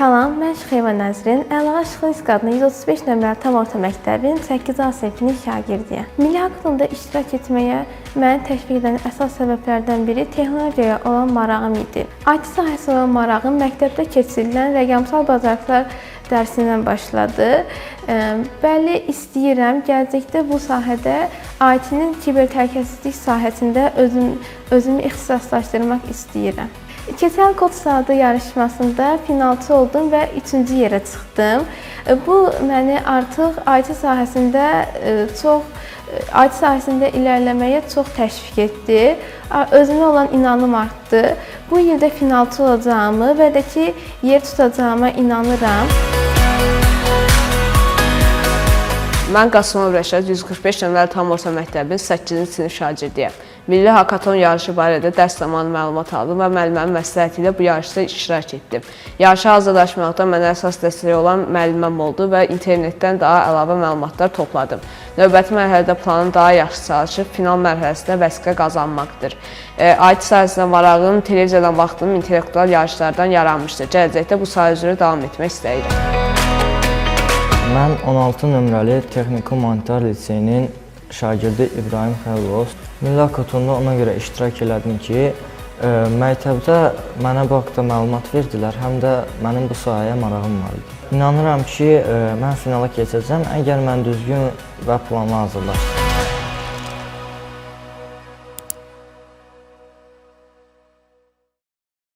Salam, mən Şıxeyva Nəzrin, Əlağa Şıxlis qadını 135 nömrəli tam orta məktəbin 8A sinifinin şagirdiyəm. Milli haqqında iştirak etməyə məni təşviq edən əsas səbəblərdən biri texnologiyaya olan marağım idi. IT sahəsinə olan marağım məktəbdə keçirilən rəqəmsal bacarıqlar dərsindən başladı. Bəli, istəyirəm gələcəkdə bu sahədə IT-nin kiber təhlükəsizlik sahəsində özümü ixtisaslaşdırmaq istəyirəm. Keçən kod saatı yarışmasında finalçı oldum və 3-cü yerə çıxdım. Bu məni artıq IT sahəsində irəliləməyə çox təşviq etdi. Özümə olan inanım artdı. Bu ildə finalçı olacağımı və də ki, yer tutacağıma inanıram. Mən Qasımov Rəşad 145 nömrəli tam orta məktəbin 8-ci sinif şagirdiyəm. Milli hakaton yarışı barədə dərs zamanı məlumat aldım və müəlliməmin məsləhəti ilə bu yarışda iştirak etdim. Yarışa hazırlaşmaqda mənə əsas dəstək olan müəlliməm oldu və internetdən daha əlavə məlumatlar topladım. Növbəti mərhələdə planım daha yaxşı çalışıb, final mərhələsində vəsiqə qazanmaqdır. IT sahəsinə marağım televiziyadan baxdığım intellektual yarışlardan yaranmışdır. Gələcəkdə bu sahə üzrə davam etmək istəyirəm. Mən 16 nömrəli Texniki Humanitar Liseyinin şagirdi İbrahim Xəlilov. Milli hakatonda ona görə iştirak elədim ki, məktəbdə mənə bu haqda məlumat verdilər, həm də mənim bu sahəyə marağım var idi. İnanıram ki, mən finala keçəcəm, əgər mən düzgün və planlı hazırlaşsam.